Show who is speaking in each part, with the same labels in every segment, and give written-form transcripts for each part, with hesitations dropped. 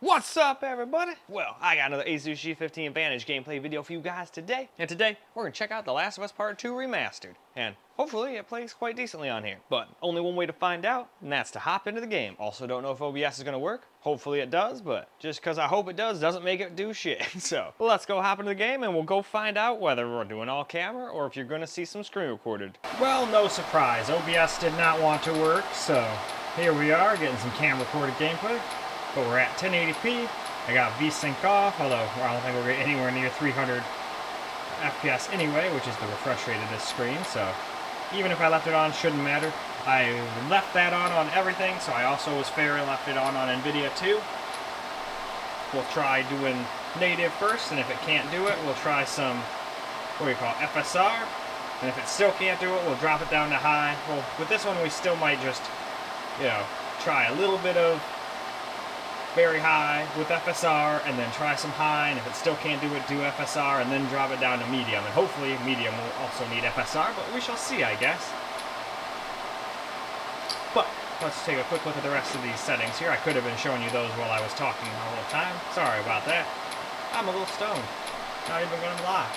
Speaker 1: What's up, everybody? Well, I got another Asus G15 Advantage gameplay video for you guys today. And today, we're going to check out The Last of Us Part 2 Remastered. And hopefully it plays quite decently on here. But only one way to find out, and that's to hop into the game. Also, don't know if OBS is going to work. Hopefully it does, but just because I hope it does doesn't make it do shit. So, let's go hop into the game and we'll go find out whether we're doing all camera or if you're going to see some screen recorded. Well, no surprise. OBS did not want to work, so here we are getting some cam recorded gameplay. But we're at 1080p. I got VSync off, although I don't think we're anywhere near 300 FPS anyway, which is the refresh rate of this screen, so even if I left it on, shouldn't matter. I left that on everything, so I also was fair and left it on NVIDIA too. We'll try doing native first, and if it can't do it, we'll try some, what do you call it, FSR, and if it still can't do it, we'll drop it down to high. Well, with this one, we still might just, try a little bit of very high with FSR, and then try some high, and if it still can't do it, do FSR, and then drop it down to medium. And hopefully medium will also need FSR, but we shall see, I guess. But let's take a quick look at the rest of these settings here. I could have been showing you those while I was talking the whole time. Sorry about that. I'm a little stoned. Not even gonna lie.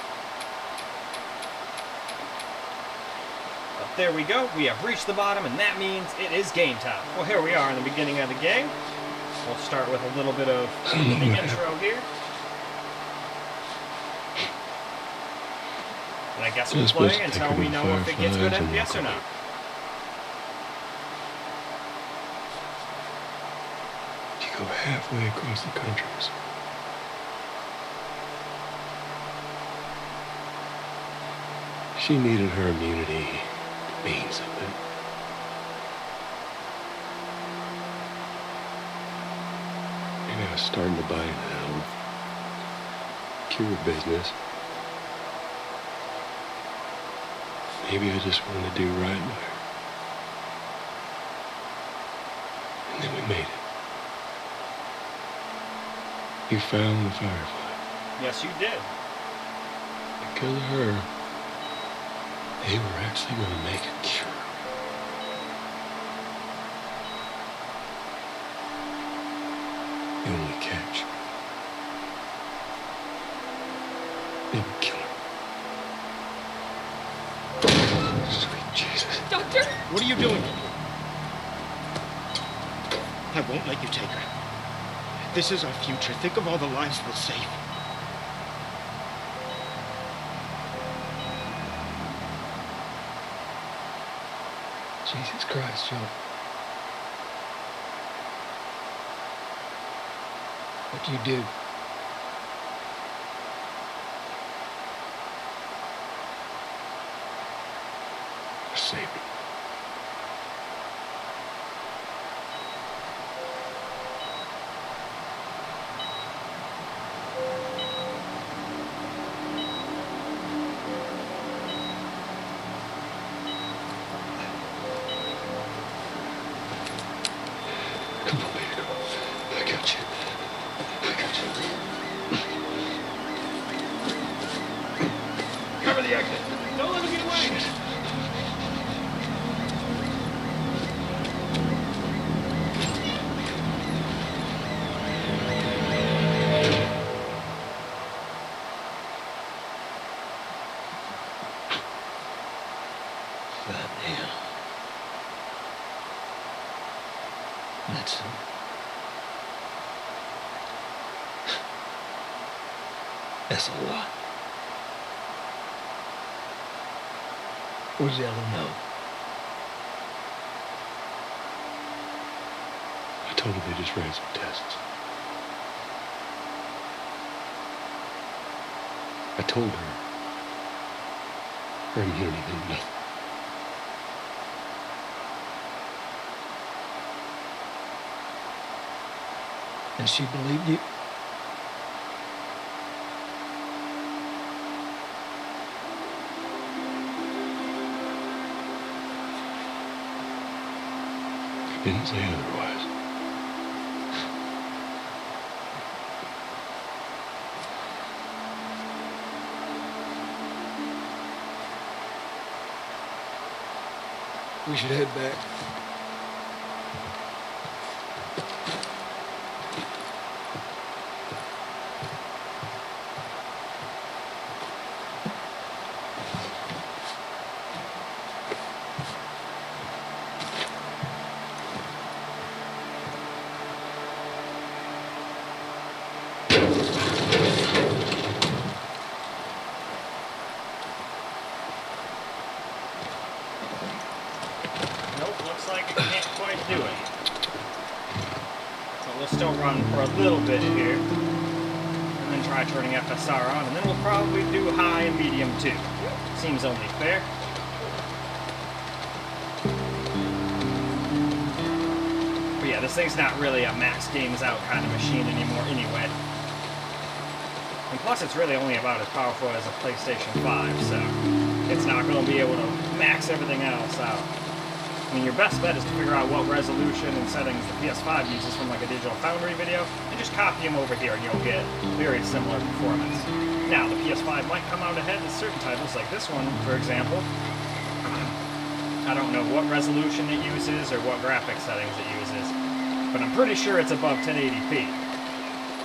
Speaker 1: But there we go. We have reached the bottom, and that means it is game time. Well, here we are in the beginning of the game. We'll start with a little bit of the intro here. And I guess we'll play until we know if it gets good FPS or not.
Speaker 2: You go halfway across the country. She needed her immunity to mean something. I was starting to buy now. Cure business. Maybe I just wanted to do right by her. And then we made it. You found the firefly.
Speaker 1: Yes, you did.
Speaker 2: Because of her, they were actually going to make a cure. The only catch, they would kill her. Sweet Jesus.
Speaker 3: Doctor?
Speaker 4: What are you doing? I won't let you take her. This is our future. Think of all the lives we'll save.
Speaker 2: Jesus Christ, Joe. What you do? Save me. Come on, baby, come on. I got you.
Speaker 4: Cover the exit.
Speaker 1: Don't let him get away!
Speaker 2: Goddamn. That's a lot. Where's the other note? I told her they just ran some tests. I told her her immunity meant nothing. And she believed you? I didn't say otherwise. We should head back.
Speaker 1: little bit here. And then try turning FSR on, and then we'll probably do high and medium too. Seems only fair. But yeah, this thing's not really a max games out kind of machine anymore anyway. And plus it's really only about as powerful as a PlayStation 5, so it's not going to be able to max everything else out. I mean, your best bet is to figure out what resolution and settings the PS5 uses from like a Digital Foundry video, and just copy them over here and you'll get very similar performance. Now, the PS5 might come out ahead in certain titles, like this one, for example. I don't know what resolution it uses or what graphic settings it uses, but I'm pretty sure it's above 1080p.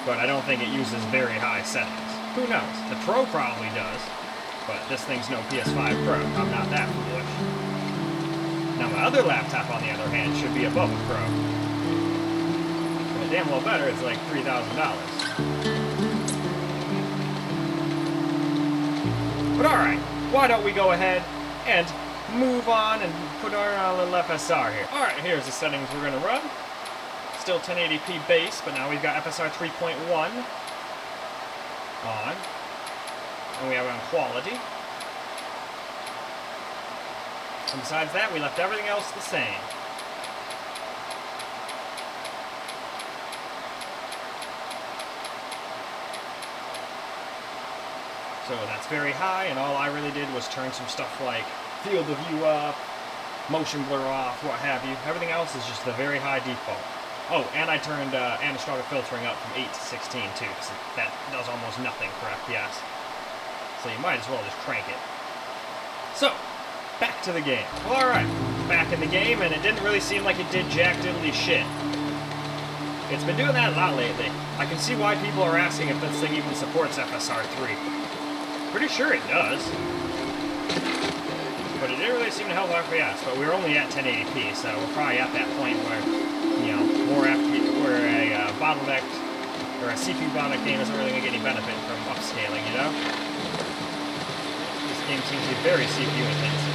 Speaker 1: But I don't think it uses very high settings. Who knows? The Pro probably does, but this thing's no PS5 Pro. I'm not that foolish. Now my other laptop, on the other hand, should be above a Pro. But damn well better, it's like $3,000. But alright, why don't we go ahead and move on and put our little FSR here. Alright, here's the settings we're going to run. Still 1080p base, but now we've got FSR 3.1 on. And we have it on quality. And besides that, we left everything else the same. So that's very high, and all I really did was turn some stuff like field of view up, motion blur off, what have you. Everything else is just the very high default. Oh, and I turned anisotropic filtering up from 8 to 16 too, because that does almost nothing for FPS. So you might as well just crank it. So, back to the game. Well, alright, back in the game, and it didn't really seem like it did jack diddly shit. It's been doing that a lot lately. I can see why people are asking if this thing even supports FSR 3. Pretty sure it does. But it didn't really seem to help FPS, but we were only at 1080p, so we're probably at that point where, you know, where a bottlenecked, or a CPU bottleneck game isn't really going to get any benefit from upscaling, you know? This game seems to be very CPU intensive.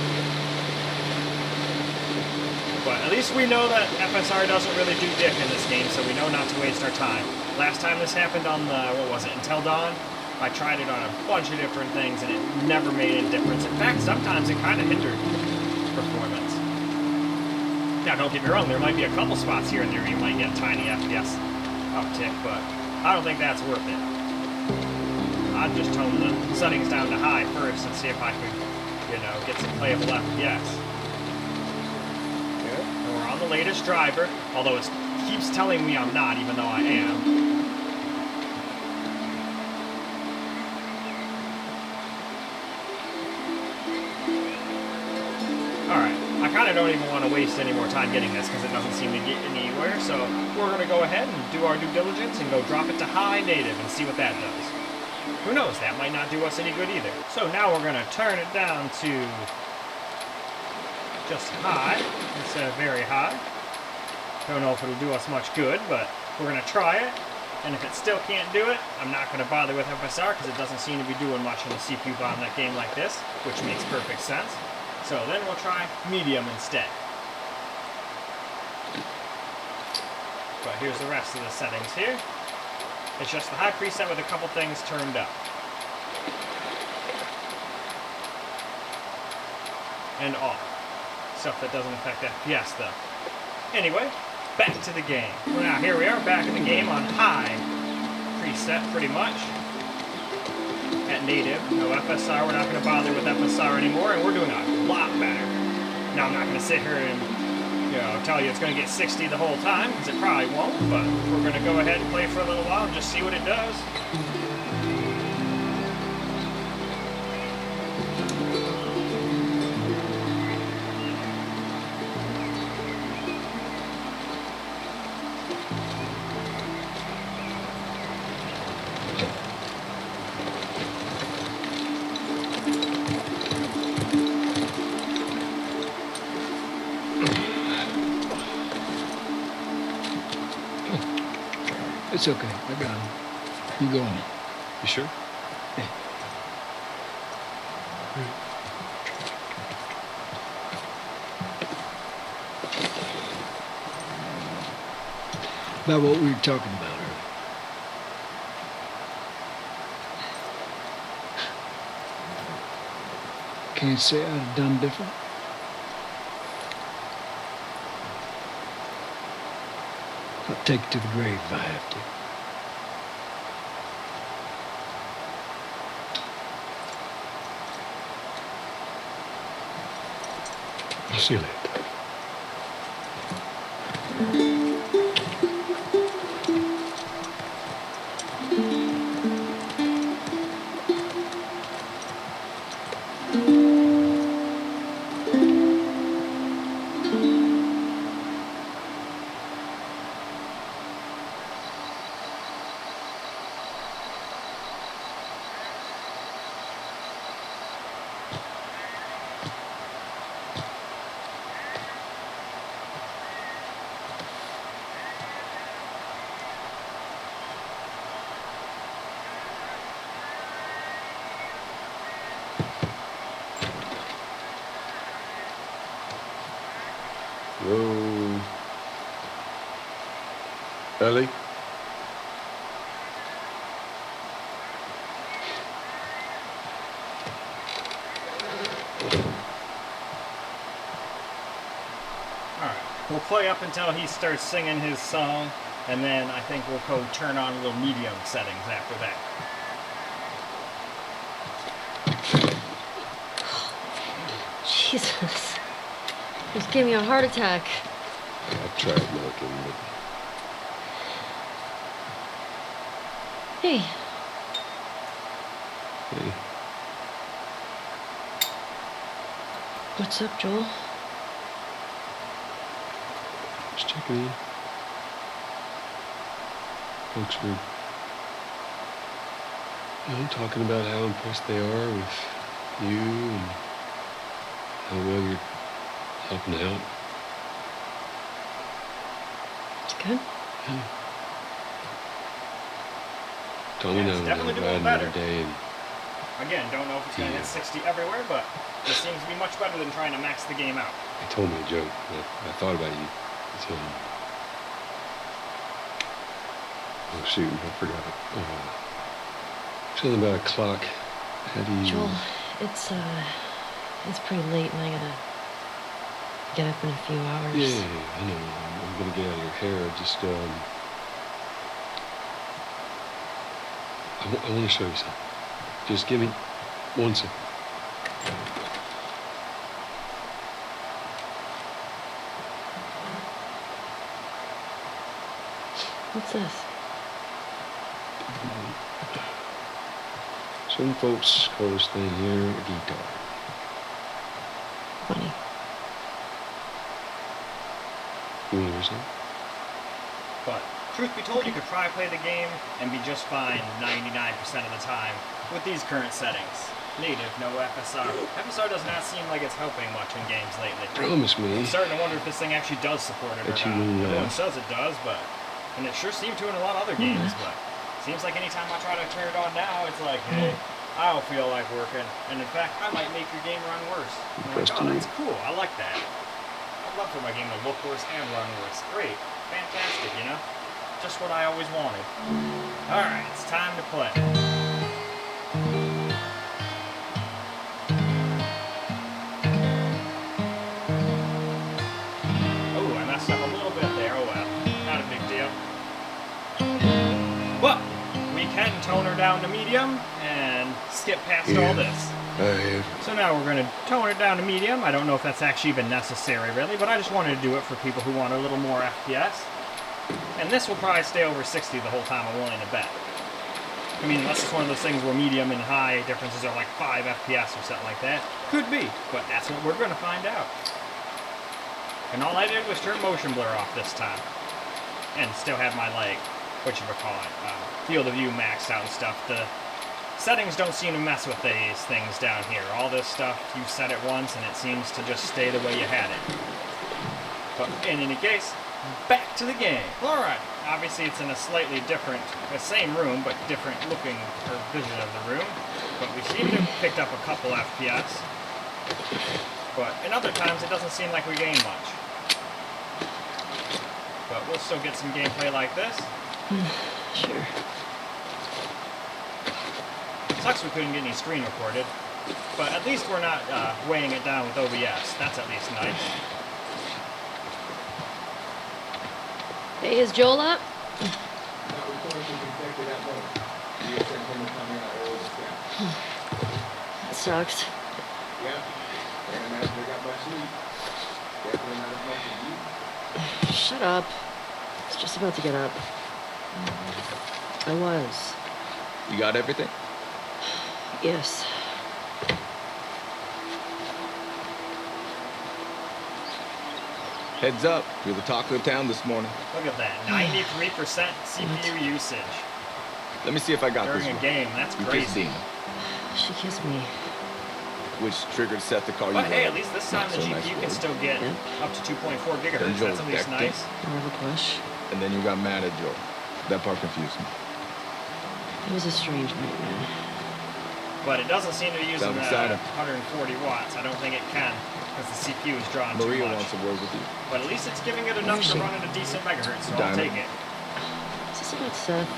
Speaker 1: But at least we know that FSR doesn't really do dick in this game, so we know not to waste our time. Last time this happened on the, what was it, Until Dawn? I tried it on a bunch of different things, and it never made a difference. In fact, sometimes it kind of hindered performance. Now, don't get me wrong, there might be a couple spots here and there you might get a tiny FPS uptick, but I don't think that's worth it. I'd just tone the settings down to high first and see if I could, you know, get some playable FPS. Good. And we're on the latest driver, although it keeps telling me I'm not, even though I am. Alright, I kind of don't even want to waste any more time getting this because it doesn't seem to get anywhere, so we're going to go ahead and do our due diligence and go drop it to high native and see what that does. Who knows, that might not do us any good either. So now we're going to turn it down to just high instead of very high. Don't know if it'll do us much good, but we're going to try it. And if it still can't do it, I'm not going to bother with FSR because it doesn't seem to be doing much in a CPU bottleneck game like this, which makes perfect sense. So then we'll try medium instead. But here's the rest of the settings here. It's just the high preset with a couple things turned up. And off. Stuff that doesn't affect FPS though. Anyway, back to the game. Well, now here we are back in the game on high preset pretty much. At native, no FSR, we're not going to bother with FSR anymore, and we're doing a lot better. Now I'm not going to sit here and, you know, tell you it's going to get 60 the whole time, because it probably won't, but we're going to go ahead and play for a little while and just see what it does.
Speaker 2: It's okay. I got him. You go on. You sure? Yeah. About what we were talking about earlier. can't say I'd have done different. I'll take it to the grave if I have to. I'll see you later. Whoa. Ellie?
Speaker 1: Alright, we'll play up until he starts singing his song, and then I think we'll go turn on a little medium settings after that.
Speaker 3: Jesus. Just gave me a heart attack.
Speaker 2: I tried milking, but
Speaker 3: Hey,
Speaker 2: hey,
Speaker 3: what's up, Joel?
Speaker 2: just checking in. Folks were, talking about how impressed they are with you and how well you're helping out.
Speaker 3: It's good.
Speaker 2: Yeah. Tommy and I
Speaker 1: it's
Speaker 2: were
Speaker 1: definitely
Speaker 2: out
Speaker 1: doing
Speaker 2: riding the
Speaker 1: better.
Speaker 2: other day, and
Speaker 1: Again, don't know if it's going to hit 60 everywhere, but this seems to be much better than trying to max the game out.
Speaker 2: he told me a joke. I thought about you. He said, oh shoot, I forgot it. Something about a clock. How do you...
Speaker 3: Joel, it's pretty late and I gotta get up in a few hours.
Speaker 2: Yeah, I know. I'm gonna get out of your hair. Just, I want to show you something. Just give me 1 second.
Speaker 3: What's this?
Speaker 2: Some folks call this thing here a guitar.
Speaker 3: Funny.
Speaker 2: You want to hear something?
Speaker 1: But truth be told, you could probably play the game and be just fine 99% of the time with these current settings. Native, no FSR. FSR does not seem like it's helping much in games lately.
Speaker 2: Promise me.
Speaker 1: I'm starting to wonder if this thing actually does support it or
Speaker 2: That you
Speaker 1: not.
Speaker 2: will
Speaker 1: Everyone
Speaker 2: laugh.
Speaker 1: says it does, and it sure seemed to in a lot of other games, but seems like anytime I try to turn it on now, it's like, hey, I don't feel like working. And in fact, I might make your game run worse. I'm like, oh, that's cool. I like that. I'd love for my game to look worse and run worse. Great. Fantastic, you know? Just what I always wanted. Alright, it's time to play. Oh, I messed up a little bit there. Oh well. Not a big deal. But we can tone her down to medium and skip past all this. So now we're going to tone it down to medium. I don't know if that's actually even necessary, really, but I just wanted to do it for people who want a little more FPS. And this will probably stay over 60 the whole time, I'm willing to bet. I mean, unless it's one of those things where medium and high differences are like 5 FPS or something like that. Could be, but that's what we're going to find out. And all I did was turn motion blur off this time. And still have my, like, field of view maxed out and stuff. The settings don't seem to mess with these things down here. All this stuff, you set it once and it seems to just stay the way you had it. But in any case, back to the game. Alright, obviously it's in a slightly different, the same room, but different looking or vision of the room. But we seem to have picked up a couple FPS. But in other times it doesn't seem like we gain much. But we'll still get some gameplay like this.
Speaker 3: Sure.
Speaker 1: Sucks we couldn't get any screen recorded. But at least we're not weighing it down with OBS. That's at least nice.
Speaker 3: Hey, is Joel up? That sucks. Shut up. I was just about to get up. I was.
Speaker 5: You got everything?
Speaker 3: Yes.
Speaker 5: Heads up, you're the talk of the town this morning.
Speaker 1: Look at that, 93% CPU usage
Speaker 5: Let me see if I got
Speaker 1: during
Speaker 5: this
Speaker 1: a
Speaker 5: one.
Speaker 1: game. That's
Speaker 5: You kissed
Speaker 1: crazy.
Speaker 5: Dina,
Speaker 3: She kissed me.
Speaker 5: which triggered Seth to call you.
Speaker 1: But hey,
Speaker 5: out.
Speaker 1: at least this time
Speaker 5: Not
Speaker 1: the
Speaker 5: so
Speaker 1: GPU
Speaker 5: nice
Speaker 1: can
Speaker 5: word.
Speaker 1: still get
Speaker 3: Yeah.
Speaker 1: up to 2.4
Speaker 5: Then
Speaker 1: gigahertz.
Speaker 5: Joel
Speaker 1: That's at least
Speaker 5: decked it.
Speaker 1: nice.
Speaker 3: More of a push.
Speaker 5: And then you got mad at Joe. That part confused me.
Speaker 3: It was a strange nightmare.
Speaker 1: But it doesn't seem to be using
Speaker 5: Sounds exciting.
Speaker 1: 140 watts. I don't think it can, because the CPU is drawing too
Speaker 5: Maria
Speaker 1: much.
Speaker 5: wants a word with you.
Speaker 1: But at least it's giving it enough
Speaker 3: Where is
Speaker 1: to
Speaker 3: she?
Speaker 1: run at a decent megahertz, so I'll
Speaker 5: Diamond.
Speaker 1: take it.
Speaker 3: Is this about Seth?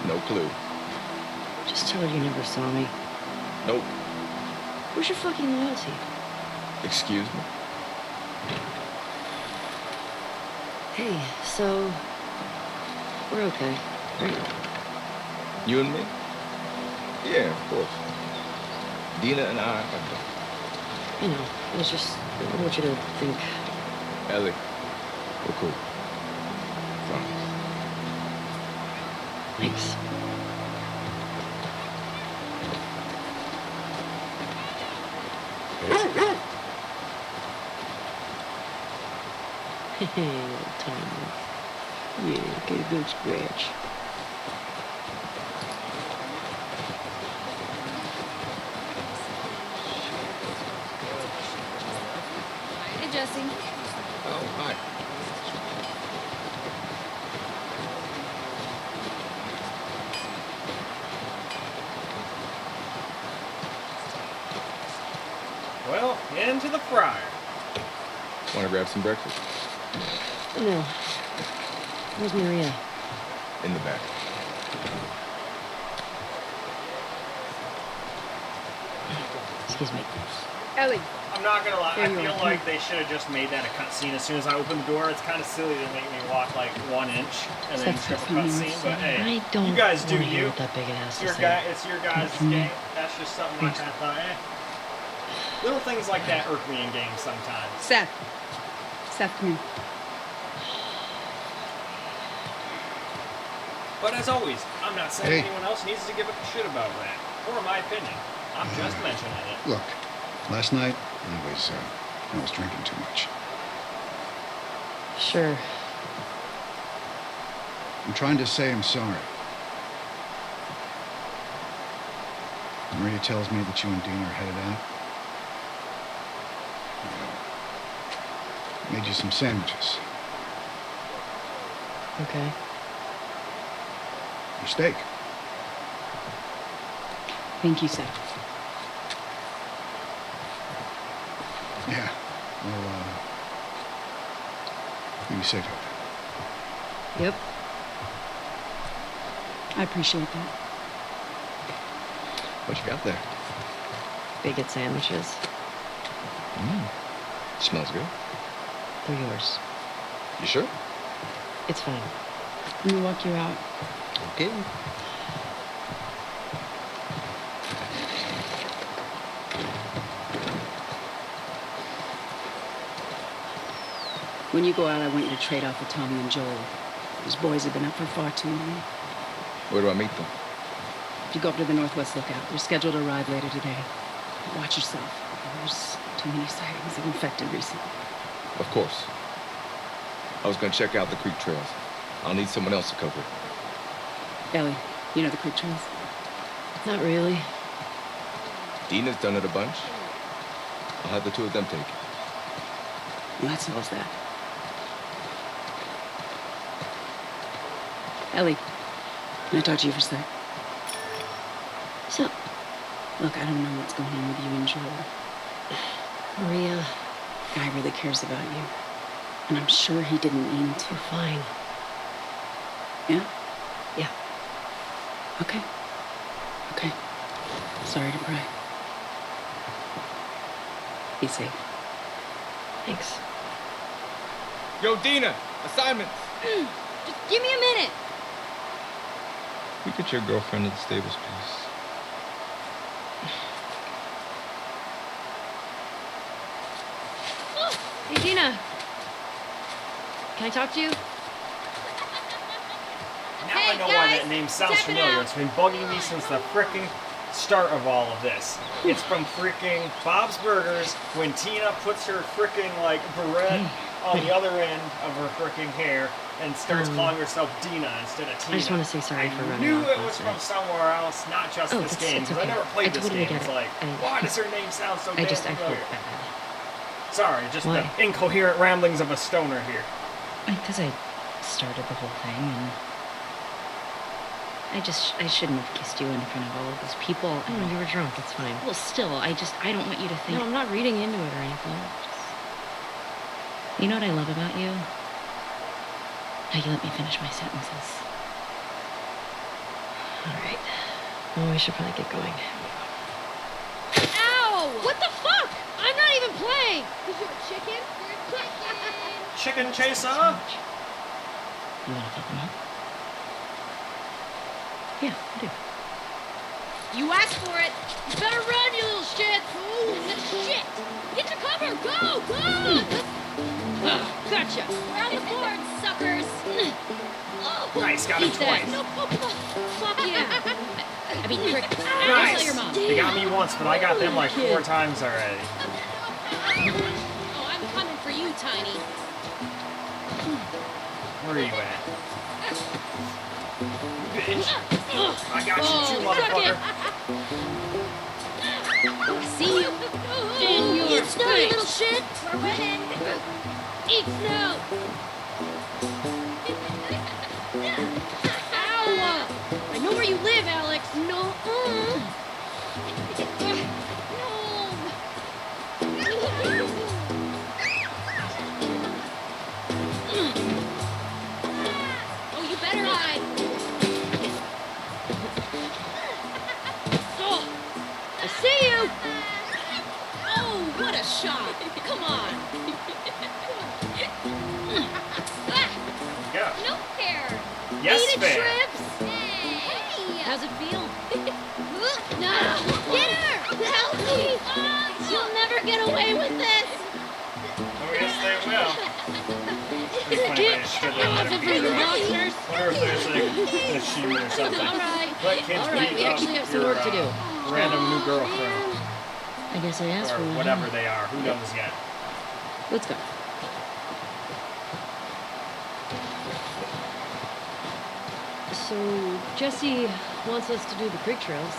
Speaker 5: No clue.
Speaker 3: Just tell her you never saw me.
Speaker 5: Nope.
Speaker 3: Where's your fucking loyalty?
Speaker 5: Excuse me.
Speaker 3: Hey, so... We're okay, right?
Speaker 5: You and me? Yeah, of course. Dina and I are done.
Speaker 3: I know. I was just... I don't want you to think...
Speaker 5: Ellie, we're cool. Promise.
Speaker 3: Thanks. Hey, Tommy. Yeah, get a good scratch.
Speaker 6: Hey, Jesse.
Speaker 5: Oh, hi.
Speaker 1: Well, into the fryer.
Speaker 5: Want to grab some breakfast?
Speaker 3: No. Where's Maria?
Speaker 5: In the back.
Speaker 3: Excuse me.
Speaker 6: Ellie.
Speaker 1: I'm not gonna lie, I
Speaker 6: There you
Speaker 1: feel
Speaker 6: are.
Speaker 1: like they should have just made that a cutscene as soon as I open the door. It's kind of silly to make me walk like 1 inch and then
Speaker 6: That's
Speaker 1: skip a
Speaker 6: what you
Speaker 1: cutscene, but hey,
Speaker 3: I don't
Speaker 1: you guys do
Speaker 3: wanna hear
Speaker 1: you.
Speaker 3: what that big ass
Speaker 1: Your
Speaker 3: is
Speaker 1: guy,
Speaker 3: saying.
Speaker 1: it's your guys' game. That's just something like I thought, Little things like that irk me in games sometimes.
Speaker 6: Seth. Seth, come here.
Speaker 1: But as always, I'm not saying
Speaker 7: Hey.
Speaker 1: anyone else needs to give a shit about that, or my opinion. I'm just mentioning it.
Speaker 7: Look, last night I was drinking too much.
Speaker 3: Sure.
Speaker 7: I'm trying to say I'm sorry. Maria tells me that you and Dean are headed out. I made you some sandwiches.
Speaker 3: Okay.
Speaker 7: Your steak.
Speaker 6: Thank you, Seth.
Speaker 7: Yeah. Well, you be safe out
Speaker 3: Yep.
Speaker 6: I appreciate that.
Speaker 5: What you got there?
Speaker 3: Bacon sandwiches.
Speaker 5: Smells good.
Speaker 3: They're yours.
Speaker 5: You sure?
Speaker 3: It's fine.
Speaker 6: Let me walk you out.
Speaker 5: Okay.
Speaker 6: When you go out, I want you to trade off with Tommy and Joel. Those boys have been up for far too long.
Speaker 5: Where do I meet them?
Speaker 6: If you go up to the Northwest Lookout, they're scheduled to arrive later today. Watch yourself. There's too many sightings of infected recently.
Speaker 5: Of course. I was gonna check out the creek trails. I'll need someone else to cover it.
Speaker 6: Ellie, you know the creek trails?
Speaker 3: Not really.
Speaker 5: Dina's done it a bunch. I'll have the two of them take it.
Speaker 6: Well, that solves that. Ellie, can I talk to you for a sec?
Speaker 3: So,
Speaker 6: Look, I don't know what's going on with you and Joel.
Speaker 3: Maria,
Speaker 6: Guy really cares about you. And I'm sure he didn't mean to.
Speaker 3: you're fine.
Speaker 6: Yeah?
Speaker 3: Yeah.
Speaker 6: Okay. Okay. Sorry to pry. Be safe.
Speaker 3: Thanks.
Speaker 5: Yo, Dina, assignments.
Speaker 8: Just give me a minute.
Speaker 5: We get your girlfriend to the stables, please.
Speaker 3: Hey, Dina. Can I talk to you?
Speaker 1: Now
Speaker 8: Hey,
Speaker 1: I know why
Speaker 8: guys,
Speaker 1: that name sounds
Speaker 8: step it
Speaker 1: familiar.
Speaker 8: out.
Speaker 1: It's been bugging me since the frickin' start of all of this. It's from frickin' Bob's Burgers when Tina puts her frickin' like barrette on the other end of her frickin' hair and starts calling herself Dina instead of Tina.
Speaker 3: I just want to say sorry for
Speaker 1: I
Speaker 3: running
Speaker 1: knew
Speaker 3: off
Speaker 1: it was
Speaker 3: last
Speaker 1: from
Speaker 3: night.
Speaker 1: somewhere else, not just
Speaker 3: Oh,
Speaker 1: this
Speaker 3: it's-
Speaker 1: game,
Speaker 3: it's
Speaker 1: because I
Speaker 3: okay.
Speaker 1: never played
Speaker 3: I
Speaker 1: this
Speaker 3: totally
Speaker 1: game.
Speaker 3: get
Speaker 1: It's
Speaker 3: it.
Speaker 1: like, why does her name sound so
Speaker 3: I
Speaker 1: damn
Speaker 3: felt
Speaker 1: familiar?
Speaker 3: bad.
Speaker 1: Sorry, just
Speaker 3: Why?
Speaker 1: the incoherent ramblings of a stoner here.
Speaker 6: Because I started the whole thing, and I shouldn't have kissed you in front of all of those people.
Speaker 3: No,
Speaker 6: And,
Speaker 3: you were drunk. It's fine.
Speaker 6: well, still, I don't want you to think.
Speaker 3: No, I'm not reading into it or anything.
Speaker 6: You know what I love about you? How you let me finish my sentences.
Speaker 3: All right. Well, we should probably get going.
Speaker 8: Ow! What the fuck? I'm not even playing. Cause you're a chicken. You're a chicken.
Speaker 1: Chicken chaser?
Speaker 6: You want to fuck them up? Yeah, I do.
Speaker 8: You asked for it. You better run, you little shit. Ooh, shit. Get to cover. Go, go. Gotcha. We're on the board, suckers. Oh,
Speaker 1: Nice, got him
Speaker 8: eat that.
Speaker 1: twice.
Speaker 8: No, fuck yeah. I mean, Crick. I'll
Speaker 1: Nice.
Speaker 8: tell your mom.
Speaker 1: They got me once, but I got them like 4 times already.
Speaker 8: Oh, I'm coming for you, Tiny.
Speaker 1: Where are you at? Bitch. I got you too,
Speaker 8: Oh, suck it.
Speaker 1: motherfucker.
Speaker 8: See you in your face. You little shit. We're winning. Eat snow. Ow! I know where you live, Alex. No. Oh, you better hide. Oh, I see you. Oh, what a shot. Come on.
Speaker 1: Go.
Speaker 8: No care.
Speaker 1: Yes,
Speaker 8: Eat it,
Speaker 1: fair.
Speaker 8: Shrimps. Hey. How's it feel? No. Get her. Help me. You'll never get away with this.
Speaker 1: Oh, yes, they will. It's funny if I just stood there and let
Speaker 8: Off
Speaker 1: him
Speaker 8: of
Speaker 1: beat
Speaker 8: you,
Speaker 1: her up.
Speaker 8: monsters.
Speaker 1: Wonder if there's like a shooting or something.
Speaker 8: All right.
Speaker 1: Let kids
Speaker 8: All right,
Speaker 1: beat
Speaker 8: we
Speaker 1: up
Speaker 8: actually have some
Speaker 1: your,
Speaker 8: work to do.
Speaker 1: random new girlfriend.
Speaker 6: I guess I asked
Speaker 1: Or
Speaker 6: for one.
Speaker 1: whatever they are. Who knows yet?
Speaker 6: Let's go.
Speaker 3: So, Jesse wants us to do the creek trails.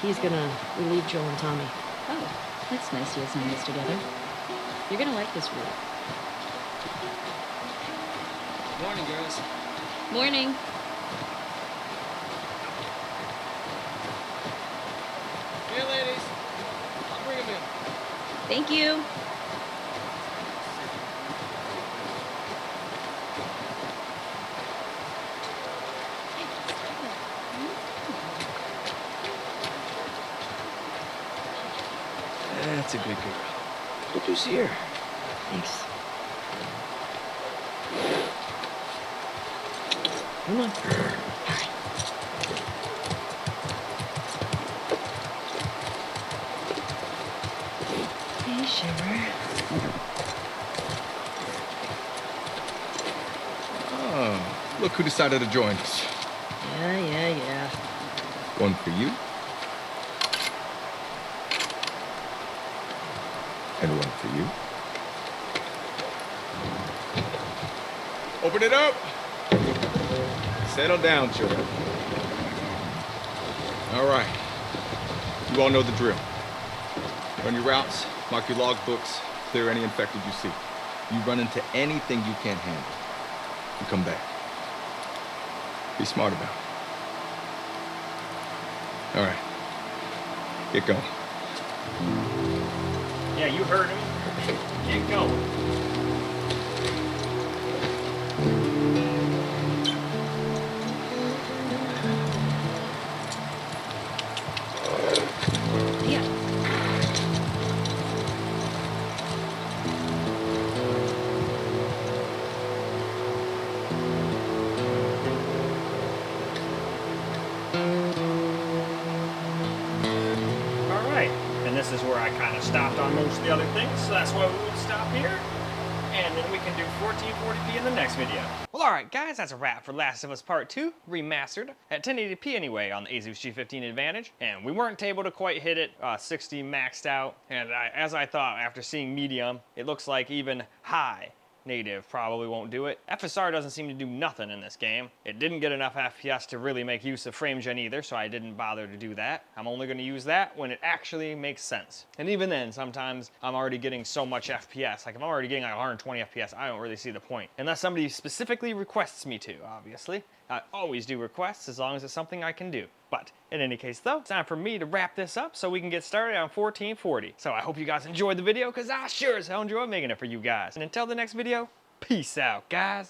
Speaker 3: He's gonna relieve Joel and Tommy.
Speaker 6: Oh, that's nice you assigned us together. You're gonna like this route.
Speaker 9: Morning, girls.
Speaker 6: Morning.
Speaker 9: Here, ladies. I'll bring them in.
Speaker 6: Thank you.
Speaker 9: That's a good girl. Look who's here.
Speaker 3: Thanks. Come on. Hey, Shiver.
Speaker 5: Oh, look who decided to join us.
Speaker 3: Yeah.
Speaker 5: One for you. And one for you. Open it up. Settle down, children. All right. You all know the drill. Run your routes, mark your logbooks, clear any infected you see. You run into anything you can't handle, you come back. Be smart about it. All right. Get going.
Speaker 1: Yeah, you heard him. Get going.
Speaker 3: Yeah.
Speaker 1: Alright, and this is where I kind of stopped on most of the other things, so that's why we would stop here. And then we can do 1440p in the next video. Well, alright guys, that's a wrap for Last of Us Part 2 Remastered at 1080p anyway on the Asus G15 Advantage. And we weren't able to quite hit it 60 maxed out. And as I thought, after seeing medium, it looks like even high native probably won't do it. FSR doesn't seem to do nothing in this game. It didn't get enough FPS to really make use of frame gen either, so I didn't bother to do that. I'm only going to use that when it actually makes sense. And even then, sometimes I'm already getting so much FPS. Like, if I'm already getting like 120 FPS, I don't really see the point. Unless somebody specifically requests me to, obviously. I always do requests as long as it's something I can do. But in any case though, it's time for me to wrap this up so we can get started on 1440. So I hope you guys enjoyed the video, because I sure as hell enjoyed making it for you guys. And until the next video, peace out, guys.